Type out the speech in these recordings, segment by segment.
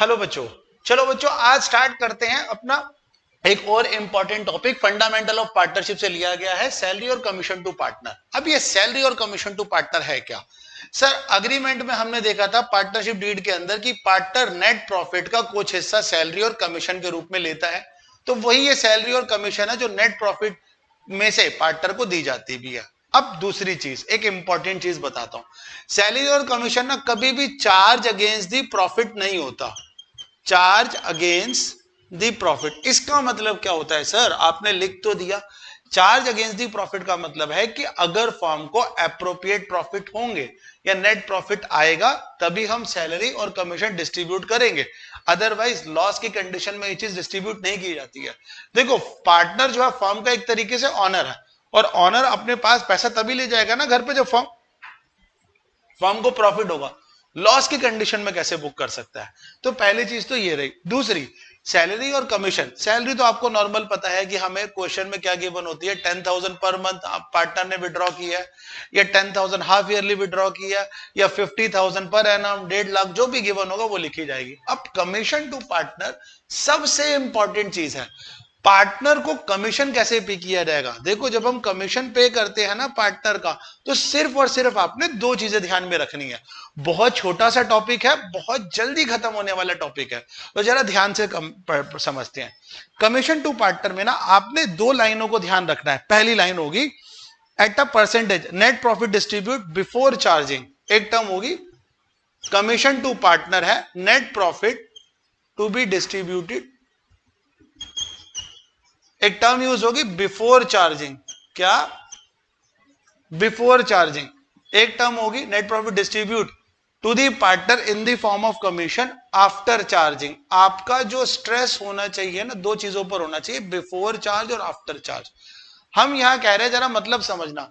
Hello बच्चों, चलो बच्चों आज स्टार्ट करते हैं अपना एक और important topic fundamental of partnership से लिया गया है सैलरी और कमीशन टू पार्टनर। अब ये सैलरी और कमीशन टू पार्टनर है क्या सर? अग्रीमेंट में हमने देखा था पार्टनरशिप डीड के अंदर कि पार्टनर नेट प्रॉफिट का कुछ हिस्सा सैलरी और कमीशन के रूप में लेता है, तो वही ये सैलरी और कमीशन है जो नेट प्रॉफिट में से पार्टनर को दी जाती भी है। अब दूसरी चीज, एक इंपॉर्टेंट चीज बताता हूं, सैलरी और कमीशन ना कभी भी चार्ज अगेंस्ट दी प्रॉफिट नहीं होता। चार्ज अगेंस्ट दी प्रॉफिट, इसका मतलब क्या होता है सर? आपने लिख तो दिया, चार्ज अगेंस्ट दी प्रॉफिट का मतलब है कि अगर फर्म को एप्रोप्रिएट प्रॉफिट होंगे या नेट प्रॉफिट आएगा तभी हम सैलरी और कमीशन डिस्ट्रीब्यूट करेंगे, अदरवाइज लॉस की कंडीशन में ये चीज डिस्ट्रीब्यूट नहीं की जाती है। देखो, पार्टनर जो है फर्म का एक तरीके से ऑनर है, और ऑनर अपने पास पैसा तभी ले जाएगा ना घर पे जब फर्म को प्रॉफिट होगा। लॉस की कंडीशन में कैसे बुक कर सकता है? तो पहली चीज तो ये रही। दूसरी, सैलरी और कमीशन। सैलरी तो आपको नॉर्मल पता है कि हमें क्वेश्चन में क्या गिवन होती है, 10,000 पर मंथ पार्टनर ने विड्रॉ किया है, या 10,000 हाफ ईयरली विड्रॉ किया, या 50,000 पर एनम, 1.5 लाख, जो भी गिवन होगा वो लिखी जाएगी। अब कमीशन टू पार्टनर सबसे इंपॉर्टेंट चीज है। पार्टनर को कमीशन कैसे पे किया जाएगा? देखो, जब हम कमीशन पे करते हैं ना पार्टनर का, तो सिर्फ और सिर्फ आपने दो चीजें ध्यान में रखनी है। बहुत छोटा सा टॉपिक है, बहुत जल्दी खत्म होने वाला टॉपिक है, तो जरा ध्यान से समझते हैं। कमीशन टू पार्टनर में ना आपने दो लाइनों को ध्यान रखना है। पहली लाइन होगी at a percentage net profit distribute before charging, एक टर्म होगी। कमीशन टू पार्टनर है net profit to be distributed, एक टर्म यूज होगी बिफोर चार्जिंग। क्या? Before charging. एक टर्म होगी net profit distribute to the partner in the form of commission after charging. आपका जो स्ट्रेस होना चाहिए ना, दो चीजों पर होना चाहिए, बिफोर चार्ज और आफ्टर चार्ज। हम यहां कह रहे हैं, जरा मतलब समझना,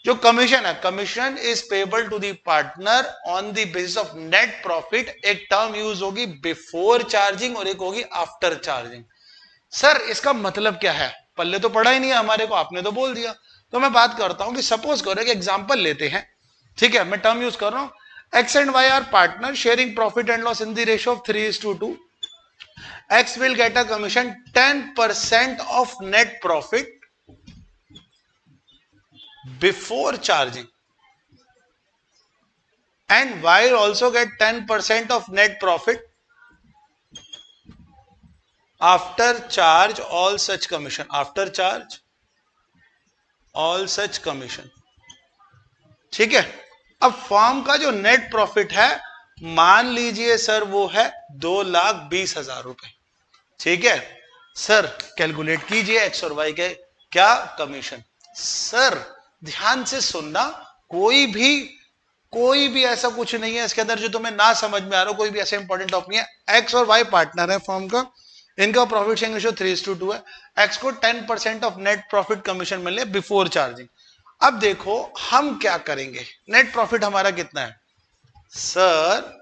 जो कमीशन है, commission is payable to the partner on the basis of net profit. एक टर्म यूज होगी बिफोर चार्जिंग और एक होगी आफ्टर चार्जिंग। सर इसका मतलब क्या है? पल्ले तो पढ़ा ही नहीं है हमारे को, आपने तो बोल दिया। तो मैं बात करता हूं कि सपोज करो कि एग्जांपल लेते हैं, ठीक है, मैं टर्म यूज कर रहा हूं, X and Y are partner sharing profit and loss in the ratio of 3:2। X will get a commission 10% of net profit before charging, and y will also get 10% of net profit after charge all such commission, after charge all such commission। ठीक है, अब firm का जो net profit है, मान लीजिए sir वो है 2,20,000 रुपए। ठीक है सर, कैलकुलेट कीजिए एक्स और वाई के क्या कमीशन। सर ध्यान से सुनना, कोई भी ऐसा कुछ नहीं है इसके अंदर जो तुम्हें ना समझ में आ रहा हो, कोई भी ऐसा इंपॉर्टेंट टॉपिक नहीं है। एक्स और वाई पार्टनर है फर्म का, इनका प्रॉफिट शेयरिंग रेशियो 3:2 है। एक्स को 10% ऑफ नेट प्रॉफिट कमीशन मिले बिफोर चार्जिंग। अब देखो हम क्या करेंगे, नेट प्रॉफिट हमारा कितना है सर?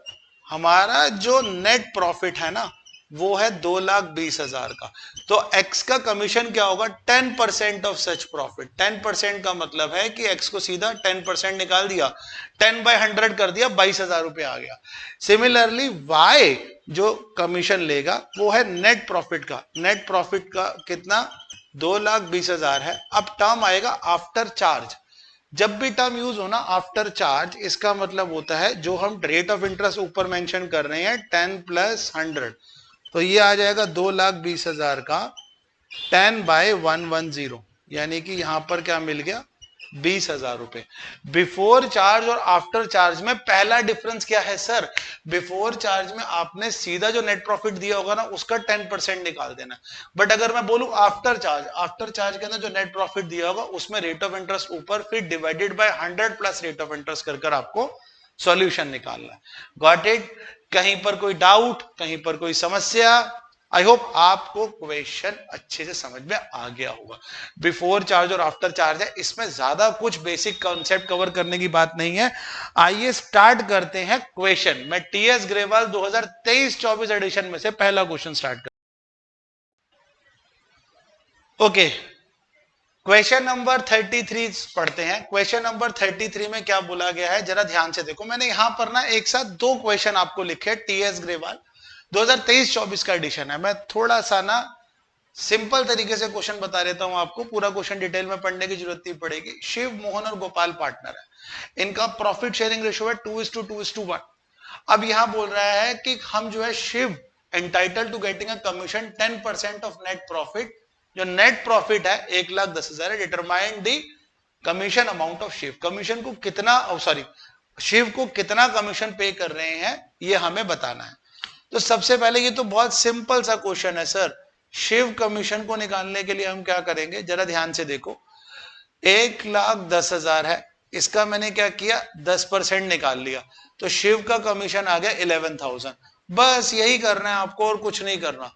हमारा जो नेट प्रॉफिट है ना वो है 2,20,000 का। तो एक्स का कमीशन क्या होगा? 10% ऑफ सच प्रॉफिट। 10% का मतलब है कि एक्स को सीधा 10% निकाल दिया, 10/100 कर दिया, 22,000 रुपए आ गया। सिमिलरली वाई जो कमीशन लेगा वो है नेट प्रॉफिट का। नेट प्रॉफिट का कितना? 2,20,000 है। अब टर्म आएगा आफ्टर चार्ज। जब भी टर्म यूज हो ना आफ्टर चार्ज, इसका मतलब होता है जो हम रेट ऑफ इंटरेस्ट ऊपर मेंशन कर रहे हैं 10 + 100, तो ये आ जाएगा 2,20,000 का 10/110, यानी कि यहां पर क्या मिल गया? 20,000 रुपए। बिफोर चार्ज और आफ्टर चार्ज में पहला डिफरेंस क्या है सर? बिफोर चार्ज में आपने सीधा जो नेट प्रॉफिट दिया होगा ना उसका 10% निकाल देना। बट अगर मैं बोलूं आफ्टर चार्ज, आफ्टर चार्ज के अंदर जो नेट प्रॉफिट दिया होगा उसमें रेट ऑफ इंटरेस्ट ऊपर, फिर divided by 100 plus rate of interest कर आपको सॉल्यूशन निकालना है। Got it? कहीं पर कोई डाउट, कहीं पर कोई समस्या? आई होप आपको क्वेश्चन अच्छे से समझ में आ गया होगा। बिफोर चार्ज और आफ्टर चार्ज है, इसमें ज्यादा कुछ बेसिक कॉन्सेप्ट कवर करने की बात नहीं है। आइए स्टार्ट करते हैं क्वेश्चन। मैं टीएस ग्रेवाल 2023-24 एडिशन में से पहला क्वेश्चन स्टार्ट कर। ओके, क्वेश्चन नंबर 33 पढ़ते हैं। क्वेश्चन नंबर 33 में क्या बोला गया है, जरा ध्यान से देखो। मैंने यहां पर ना एक साथ दो क्वेश्चन आपको लिखे टीएस ग्रेवाल 2023-24 का एडिशन है। मैं थोड़ा सा ना सिंपल तरीके से क्वेश्चन बता देता हूं आपको, पूरा क्वेश्चन डिटेल में पढ़ने की जरूरत नहीं पड़ेगी। शिव, मोहन और गोपाल पार्टनर है, इनका प्रॉफिट शेयरिंग रेशियो है 2:2:1। अब यहां बोल रहा है कि हम जो है Shiv entitled to getting a commission 10% of net profit, जो नेट प्रॉफिट है 1,10,000 है। Determine the commission amount of Shiv, commission को कितना, सॉरी शिव को कितना कमीशन पे कर रहे हैं ये हमें बताना है। तो सबसे पहले ये तो बहुत सिंपल सा क्वेश्चन है सर, शिव कमीशन को निकालने के लिए हम क्या करेंगे, जरा ध्यान से देखो। 1,10,000 है, इसका मैंने क्या किया 10% निकाल लिया, तो शिव का कमीशन आ गया 11,000। बस यही करना है आपको और कुछ नहीं करना।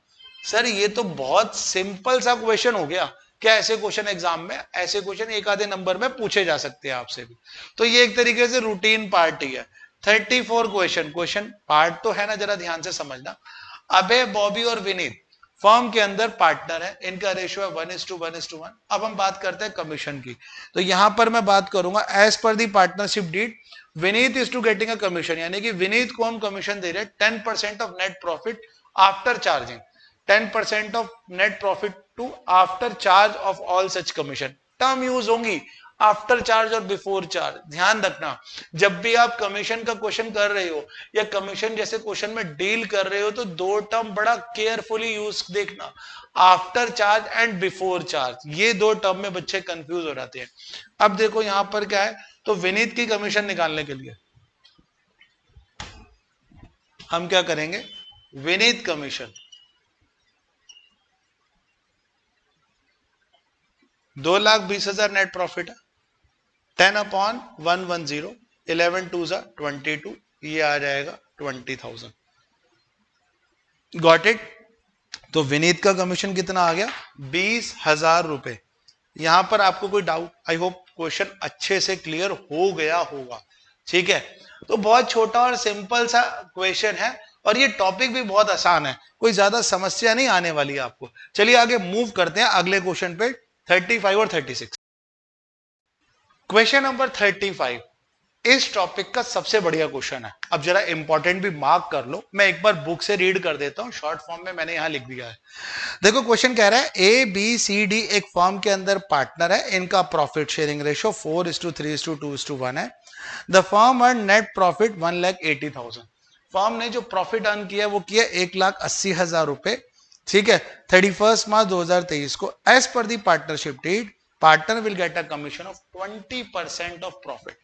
सर ये तो बहुत सिंपल सा क्वेश्चन हो गया। क्या ऐसे क्वेश्चन एग्जाम में, ऐसे क्वेश्चन एक आधे नंबर में पूछे जा सकते हैं आपसे भी, तो ये एक तरीके से रूटीन पार्ट ही है। 34 क्वेश्चन पार्ट तो है ना, जरा ध्यान से समझना। अबे, बॉबी और विनीत फर्म के अंदर पार्टनर है, इनका रेशियो है 1:1:1। अब हम बात करते हैं कमीशन की, तो यहां पर मैं बात करूंगा as per the partnership deed Vineet is to getting a commission, यानी कि विनीत को हम कमीशन दे रहे हैं 10% of net profit after charging, 10% of net profit to after charge of all such commission. Term use होंगी आफ्टर चार्ज और बिफोर चार्ज, ध्यान रखना। जब भी आप कमीशन का क्वेश्चन कर रहे हो या कमीशन जैसे क्वेश्चन में डील कर रहे हो, तो दो टर्म बड़ा केयरफुली यूज देखना, after charge and before charge. ये दो टर्म में बच्चे कंफ्यूज हो जाते हैं। अब देखो यहां पर क्या है, तो विनीत की कमीशन निकालने के लिए हम क्या करेंगे, विनीत कमीशन 2,20,000 नेट प्रॉफिट है, 10/110, 11×2 = 22, ये आ जाएगा 20,000। Got it. तो विनीत का कमीशन कितना आ गया, 20,000 रुपए। यहां पर आपको कोई डाउट, आई होप क्वेश्चन अच्छे से क्लियर हो गया होगा। ठीक है, तो बहुत छोटा और सिंपल सा क्वेश्चन है, और ये टॉपिक भी बहुत आसान है, कोई ज्यादा समस्या नहीं आने वाली है आपको। चलिए आगे मूव करते हैं अगले क्वेश्चन पे, 35 और 36। क्वेश्चन नंबर 35 इस टॉपिक का सबसे बढ़िया क्वेश्चन है। अब जरा इंपॉर्टेंट भी मार्क कर लो, मैं एक बार बुक से रीड कर देता हूं, शॉर्ट फॉर्म में मैंने यहां लिख दिया है। देखो क्वेश्चन कह रहा है ABCD एक फर्म के अंदर पार्टनर है, इनका प्रॉफिट शेयरिंग रेशियो 4:3:2:1 है। The firm earn net profit 1,80,000। Firm ने जो प्रॉफिट अर्न किया वो किया 1,80,000 रुपए। ठीक है, 31 मार्च 2023 को as per the partnership deed partner will get a commission of 20% of profit.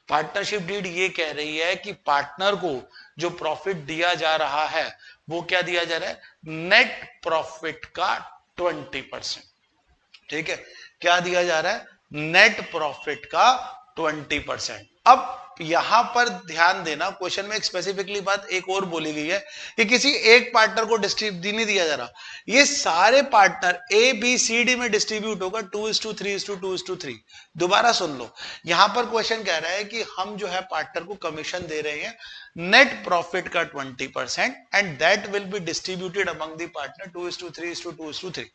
Partnership deed ये कह रही है कि पार्टनर को जो प्रॉफिट दिया जा रहा है वो क्या दिया जा रहा है, नेट प्रॉफिट का 20%। ठीक है, क्या दिया जा रहा है, नेट प्रॉफिट का 20%। अब यहां पर ध्यान देना, क्वेश्चन में एक स्पेसिफिकली बात एक और बोली गई है कि किसी एक पार्टनर को डिस्ट्रीब्यूट नहीं दिया जा रहा, ये सारे पार्टनर ABCD में डिस्ट्रीब्यूट होगा 2:3:2:3। दोबारा सुन लो, यहां पर क्वेश्चन कह रहा है कि हम जो है पार्टनर को कमीशन दे रहे हैं नेट प्रॉफिट का 20%, and that will be distributed among the partner 2:3:2:3।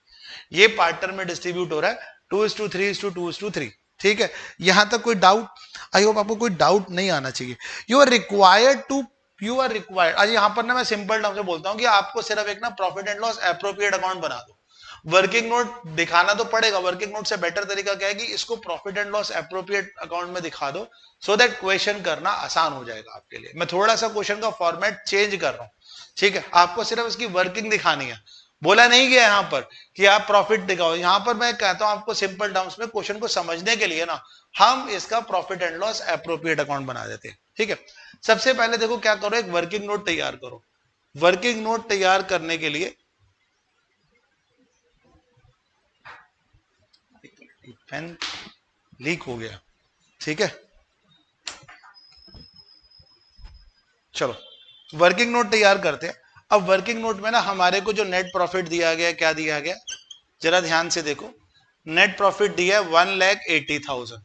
ये पार्टनर में डिस्ट्रीब्यूट हो रहा है 2:3:2:3। ठीक है, यहां तक कोई डाउट, आई होप आपको कोई डाउट नहीं आना चाहिए। यू आर रिक्वायर्ड, आज यहां पर ना मैं सिंपल टर्म से बोलता हूं कि आपको सिर्फ एक ना profit and loss appropriate account बना दो। वर्किंग नोट दिखाना तो पड़ेगा, वर्किंग नोट से बेटर तरीका क्या है कि इसको profit and loss appropriate account में दिखा दो, सो दैट क्वेश्चन करना आसान हो जाएगा आपके लिए। मैं थोड़ा सा क्वेश्चन का फॉर्मेट चेंज कर रहा हूं। ठीक है, आपको सिर्फ इसकी वर्किंग दिखानी है, बोला नहीं गया यहां पर कि आप प्रॉफिट दिखाओ। यहां पर मैं कहता हूं आपको सिंपल टर्म्स में क्वेश्चन को समझने के लिए ना, हम इसका profit and loss appropriate account बना देते हैं। ठीक है, सबसे पहले देखो क्या करो, एक वर्किंग नोट तैयार करो। वर्किंग नोट तैयार करने के लिए पेन लीक हो गया। ठीक है, चलो वर्किंग नोट तैयार करते हैं। अब वर्किंग नोट में ना हमारे को जो नेट प्रॉफिट दिया गया, क्या दिया गया, जरा ध्यान से देखो। नेट प्रॉफिट दिया है 1,80,000।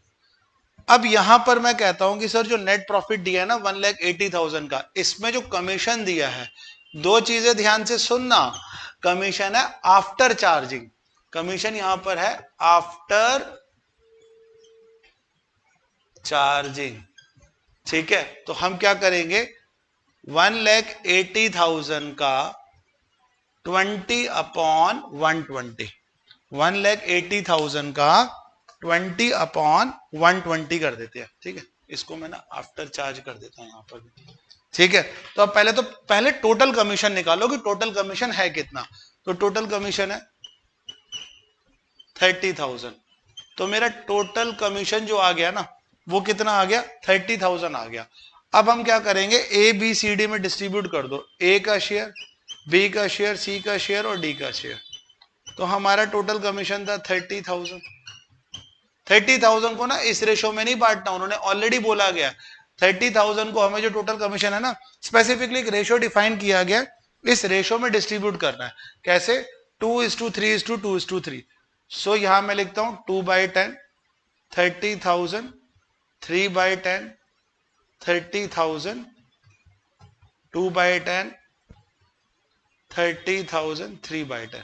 अब यहां पर मैं कहता हूं कि सर जो नेट प्रॉफिट दिया है ना 1,80,000 का, इसमें जो कमीशन दिया है, दो चीजें ध्यान से सुनना। कमीशन है आफ्टर चार्जिंग, कमीशन यहां पर है आफ्टर चार्जिंग। ठीक है, तो हम क्या करेंगे, 1,80,000 का 20/120, 1,80,000 का 20/120 कर देते हैं। ठीक है, इसको मैं ना आफ्टर चार्ज कर देता हूं यहां पर भी। ठीक है, तो अब पहले टोटल कमीशन निकालो कि टोटल कमीशन है कितना। तो टोटल कमीशन है 30,000। तो मेरा टोटल कमीशन जो आ गया ना वो कितना आ गया, 30,000 आ गया। अब हम क्या करेंगे, ए बी सी डी में डिस्ट्रीब्यूट कर दो, ए का शेयर, बी का शेयर, सी का शेयर और डी का शेयर। तो हमारा टोटल कमीशन था 30,000। 30,000 को ना इस रेशो में नहीं बांटना, उन्होंने ऑलरेडी बोला गया 30,000 को हमें जो टोटल कमीशन है ना स्पेसिफिकली एक रेशो डिफाइन किया गया, इस रेशो में डिस्ट्रीब्यूट करना है। कैसे, 2:3:2:3। सो यहां मैं लिखता हूं 2/10, 30,000, 3/10, 30,000, 2/10, 30,000, 3/10।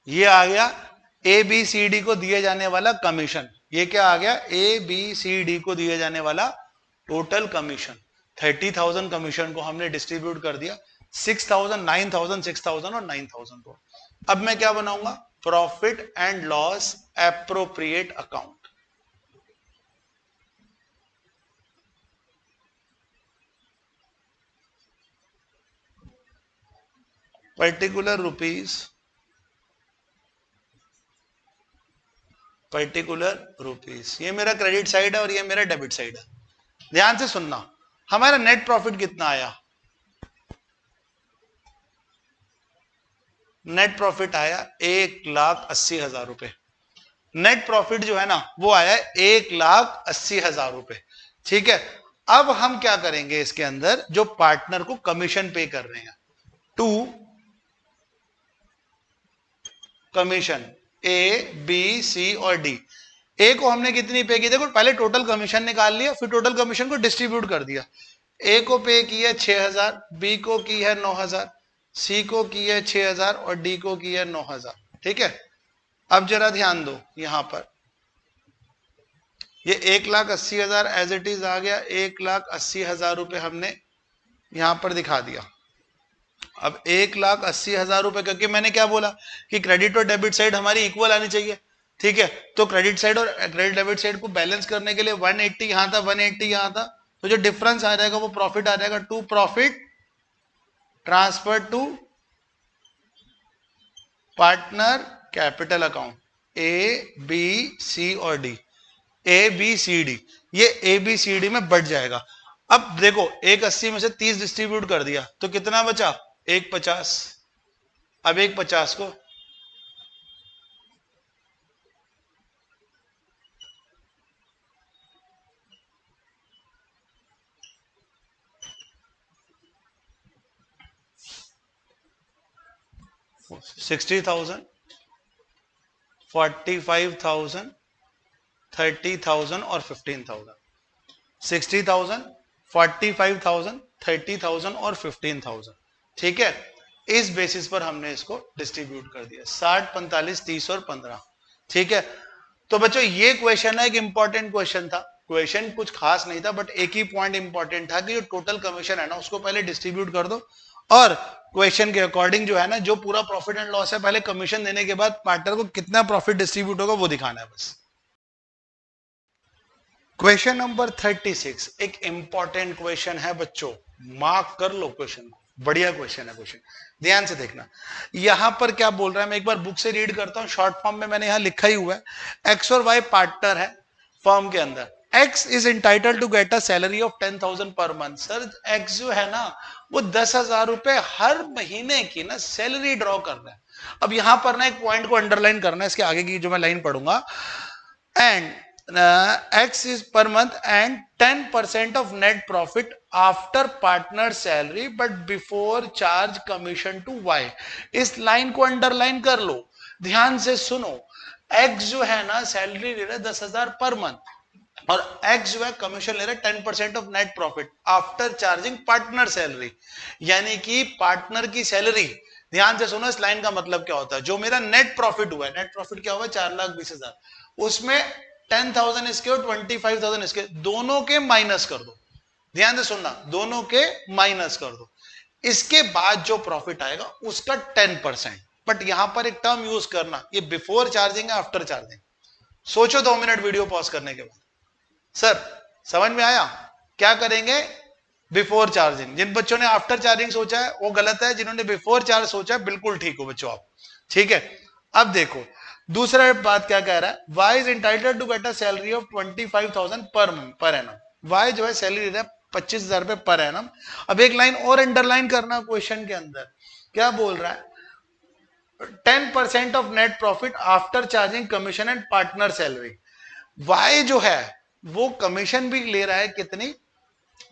ये आ गया ए बी सी डी को दिए जाने वाला कमीशन। ये क्या आ गया, ए बी सी डी को दिए जाने वाला टोटल कमीशन। 30,000 कमीशन को हमने डिस्ट्रीब्यूट कर दिया 6,000, 9,000, 6,000 और 9,000 को। अब मैं क्या बनाऊंगा, profit and loss appropriate account. Particular rupees, ये मेरा क्रेडिट साइड है और ये मेरा डेबिट साइड है। ध्यान से सुनना, हमारा नेट प्रॉफिट कितना आया, नेट प्रॉफिट आया 1,80,000 रुपए। नेट प्रॉफिट जो है ना वो आया 1,80,000 रुपए। ठीक है, अब हम क्या करेंगे, इसके अंदर जो पार्टनर को कमीशन पे कर रहे हैं, to commission A B C और डी। ए को हमने कितनी पे की, देखो पहले टोटल कमीशन निकाल लिया, फिर टोटल कमीशन को डिस्ट्रीब्यूट कर दिया। ए को पे की है 6,000, बी को की है 9,000, सी को की है 6,000 और डी को की है 9,000। ठीक है, अब जरा ध्यान दो, यहां पर ये 1,80,000 एज इट इज आ गया, 1,80,000 रुपए हमने यहां पर दिखा दिया। अब 1,80,000 रुपए, क्योंकि मैंने क्या बोला कि क्रेडिट और डेबिट साइड हमारी इक्वल आनी चाहिए। ठीक है, तो क्रेडिट साइड और क्रेडिट डेबिट साइड को बैलेंस करने के लिए 180 यहां था, 180 यहां था, तो जो डिफरेंस आ जाएगा वो प्रॉफिट आ जाएगा, to profit transfer to partner capital account, A B C और D, A B C D, ये ए बी सी डी में बढ़ जाएगा। अब देखो 180 में से 30 डिस्ट्रीब्यूट कर दिया तो कितना बचा, 150। अब 150 को $60,000, 45,000, 30,000 और 15,000। 60,000, 45,000, 30,000 और 15,000। ठीक है, इस बेसिस पर हमने इसको डिस्ट्रीब्यूट कर दिया 60, 45, 30 और 15। ठीक है, तो बच्चों ये क्वेश्चन है, एक इंपॉर्टेंट क्वेश्चन था। क्वेश्चन कुछ खास नहीं था, बट एक ही पॉइंट इंपॉर्टेंट था कि जो टोटल कमीशन है ना उसको पहले डिस्ट्रीब्यूट कर दो, और क्वेश्चन के अकॉर्डिंग जो है ना जो पूरा प्रॉफिट एंड लॉस है पहले कमीशन देने के बाद पार्टनर को कितना प्रॉफिट डिस्ट्रीब्यूट होगा वो दिखाना है बस। क्वेश्चन नंबर 36 एक इंपॉर्टेंट क्वेश्चन है बच्चों, मार्क कर लो क्वेश्चन को, बढ़िया क्वेश्चन है। क्वेश्चन ध्यान से देखना, यहां पर क्या बोल रहा है, मैं एक बार बुक से रीड करता हूं, शॉर्ट फॉर्म में मैंने यहां लिखा ही हुआ है। एक्स और वाई पार्टनर है फर्म के अंदर। X is entitled to get a salary of 10,000 per month. Sir x जो है ना वो 10,000 रुपए हर महीने की ना सैलरी ड्रॉ कर रहा है। अब यहां पर ना एक पॉइंट को अंडरलाइन करना है, इसके आगे की जो मैं लाइन पढ़ूंगा, and X is per month and 10% of net profit after partner salary but before charge commission to Y। इस लाइन को अंडरलाइन कर लो, ध्यान से सुनो। X जो है ना सैलरी ले रहा है 10,000 पर मंथ, और X जो है कमीशन ले रहा है 10% of net profit after charging partner salary, यानी कि पार्टनर की सैलरी ध्यान से सुनो, इस लाइन का मतलब क्या होता है, जो मेरा नेट प्रॉफिट हुआ है, नेट प्रॉफिट क्या हुआ, 4,20,000, उसमें 10,000 इसके और 25,000 इसके, दोनों के माइनस कर दो। ध्यान से सुनना, दोनों के माइनस कर दो, इसके बाद जो प्रॉफिट आएगा उसका 10%। बट यहां पर एक टर्म यूज करना, ये बिफोर चार्जिंग है आफ्टर चार्जिंग। सोचो 2 मिनट वीडियो पॉज करने के बाद। सर समझ में आया? क्या करेंगे? Before charging. जिन बच्चों ने आफ्टर चार्जिंग सोचा है वो गलत है, जिन्होंने बिफोर चार्ज सोचा है बिल्कुल ठीक हो बच्चों आप। ठीक है, अब देखो दूसरा बात क्या कह रहा है, Y is entitled to get a salary of 25,000 per annum. Y जो है सैलरी दे रहा है 25,000 रुपए पर एनम। अब एक लाइन और अंडरलाइन करना क्वेश्चन के अंदर, क्या बोल रहा है, 10% of net profit after charging commission and partner salary. Y जो है वो कमीशन भी ले रहा है कितनी,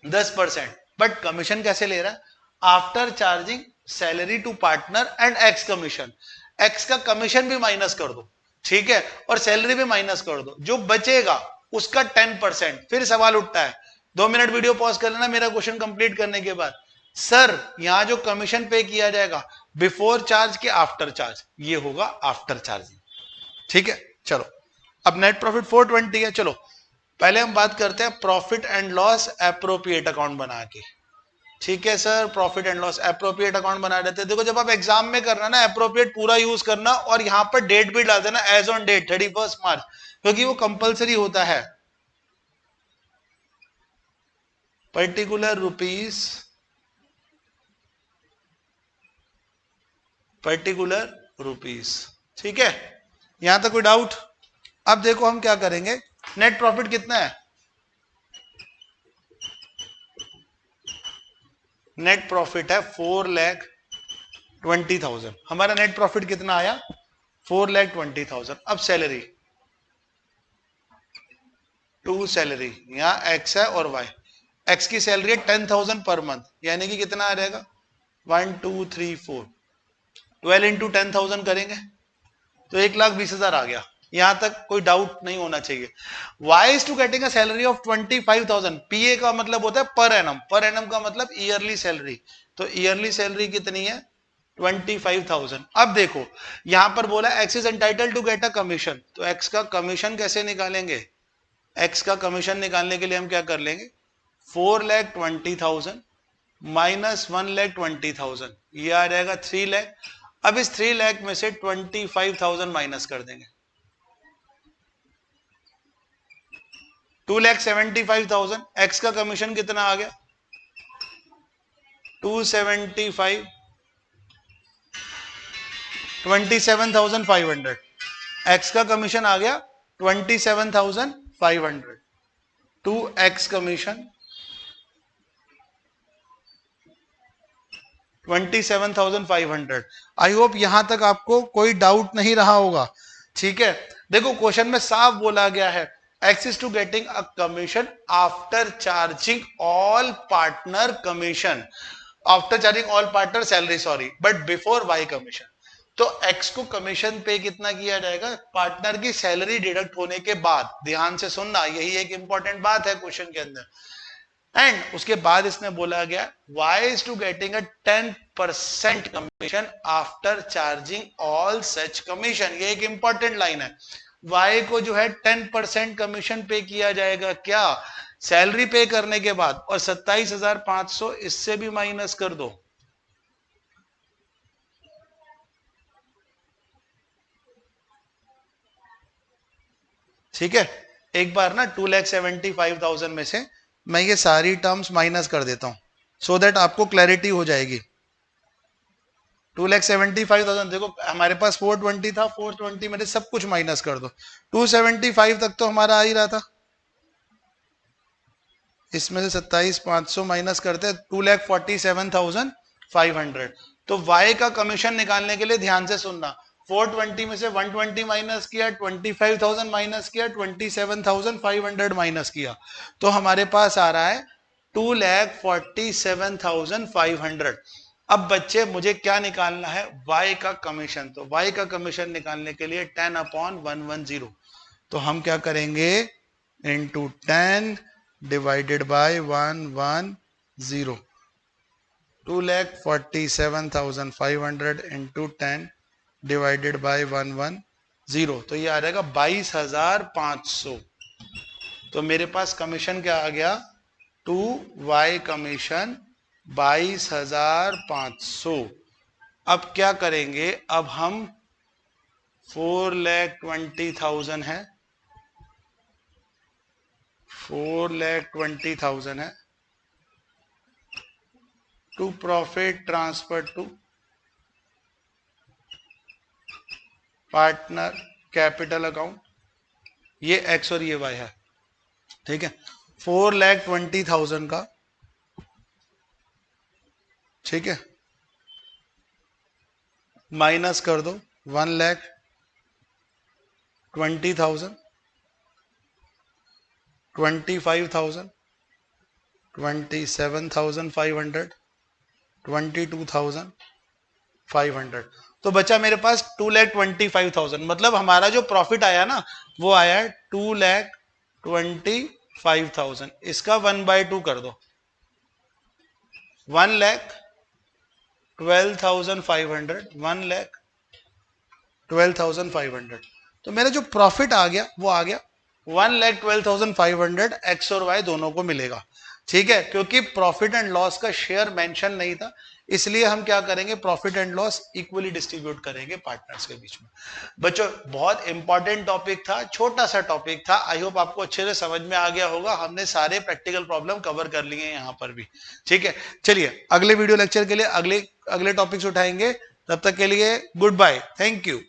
10%, बट कमीशन कैसे ले रहा है, after charging salary to partner and X commission. X का कमीशन भी माइनस कर दो, ठीक है, और सैलरी भी माइनस कर दो, जो बचेगा उसका 10%। फिर सवाल उठता है, 2 मिनट वीडियो पॉज कर लेना मेरा क्वेश्चन कंप्लीट करने के बाद। सर यहां जो कमीशन पे किया जाएगा बिफोर चार्ज के आफ्टर चार्ज, ये होगा आफ्टर चार्जिंग। ठीक है, चलो अब नेट प्रॉफिट 420 है। चलो पहले हम बात करते हैं profit and loss appropriate account बना के। ठीक है sir, profit and loss appropriate account बना देते हैं। देखो जब आप एग्जाम में करना ना, एप्रोप्रिएट पूरा यूज करना, और यहां पर डेट भी डाल देना, एज ऑन डेट 31 मार्च, क्योंकि वो कंपलसरी होता है। Particular rupees, particular rupees. ठीक है, यहां तक कोई डाउट? अब देखो हम क्या करेंगे, नेट प्रॉफिट कितना है, नेट प्रॉफिट है 4,20,000। हमारा नेट प्रॉफिट कितना आया, 4,20,000। अब सैलरी टू सैलरी, यहां एक्स है और वाई। एक्स की सैलरी है 10,000 पर मंथ, यानी कि कितना आ जाएगा, 1 2 3 4, 12 इंटू 10,000 करेंगे तो 1,20,000 आ गया। यहां तक कोई डाउट नहीं होना चाहिए। Y is to getting a salary of 25,000। PA का मतलब होता है पर एनम, पर एनम का मतलब ईयरली सैलरी, तो ईयरली सैलरी कितनी है, 25,000। अब देखो यहां पर बोला X is entitled to get a commission, तो एक्स का कमीशन कैसे निकालेंगे, एक्स का कमीशन निकालने के लिए हम क्या कर लेंगे, 4,20,000 माइनस 1,20,000, ये आ जाएगा 3 लाख। अब इस 3 लाख में से 25,000 माइनस कर देंगे, 2,75,000। एक्स का कमीशन कितना आ गया, 275, 27,500। एक्स का कमीशन आ गया 27,500, to X commission 27,500। I hope यहां तक आपको कोई डाउट नहीं रहा होगा। ठीक है, देखो क्वेश्चन में साफ बोला गया है, X is to getting a commission after charging all partner commission, after charging all partner salary, sorry, but before Y commission. तो एक्स को कमीशन पे कितना किया जाएगा, पार्टनर की सैलरी डिडक्ट होने के बाद। ध्यान से सुनना, यही एक इंपॉर्टेंट बात है क्वेश्चन के अंदर। एंड उसके बाद इसने बोला गया Y is to getting a 10% commission after charging all such commission. ये एक इंपॉर्टेंट लाइन है, वाई को जो है 10% कमीशन पे किया जाएगा, क्या, सैलरी पे करने के बाद, और 27,500 इससे भी माइनस कर दो। ठीक है, एक बार ना 2,75,000 में से मैं ये सारी टर्म्स माइनस कर देता हूं, सो दैट आपको क्लैरिटी हो जाएगी। 2,75,000, देखो हमारे पास 420 था, 420 में से सब कुछ माइनस कर दो, 275 तक तो हमारा आ ही रहा था, इसमें से 27,500 माइनस करते हैं 2,47,500। तो वाई का कमीशन निकालने के लिए ध्यान से सुनना, 420 में से 120 माइनस किया, 25,000 माइनस किया, 27,500 माइनस किया, तो हमारे पास आ रहा है 2,47,500। अब बच्चे मुझे क्या निकालना है, y का कमीशन। तो y का कमीशन निकालने के लिए 10/110, तो हम क्या करेंगे, into 10 divided by 110, 2,47,500 into 10 divided by 110, तो ये आ जाएगा 22,500। तो मेरे पास कमीशन क्या आ गया, 2Y कमीशन 22,500। अब क्या करेंगे, अब हम 4,20,000 है, 4,20,000 है to profit transfer to partner capital account, ये X और ये Y है, ठीक है। 4,20,000 का, ठीक है, माइनस कर दो 1,20,000, 25,000, 27,500, 22,500, तो बचा मेरे पास 2,25,000। मतलब हमारा जो प्रॉफिट आया ना वो आया है 2,25,000। इसका 1/2 कर दो, 1,12,500, 1,12,500। तो मेरा जो प्रॉफिट आ गया वो आ गया 1,12,500। एक्स और वाई दोनों को मिलेगा, ठीक है। क्योंकि प्रॉफिट एंड लॉस का शेयर मेंशन नहीं था, इसलिए हम क्या करेंगे, profit and loss equally distribute करेंगे पार्टनर्स के बीच में। बच्चों बहुत इंपॉर्टेंट टॉपिक था, छोटा सा टॉपिक था, आई होप आपको अच्छे से समझ में आ गया होगा। हमने सारे प्रैक्टिकल प्रॉब्लम कवर कर लिए यहाँ पर भी, ठीक है। चलिए अगले वीडियो लेक्चर के लिए अगले टॉपिक्स उठाएंगे, तब तक के लिए गुड बाय, थैंक यू।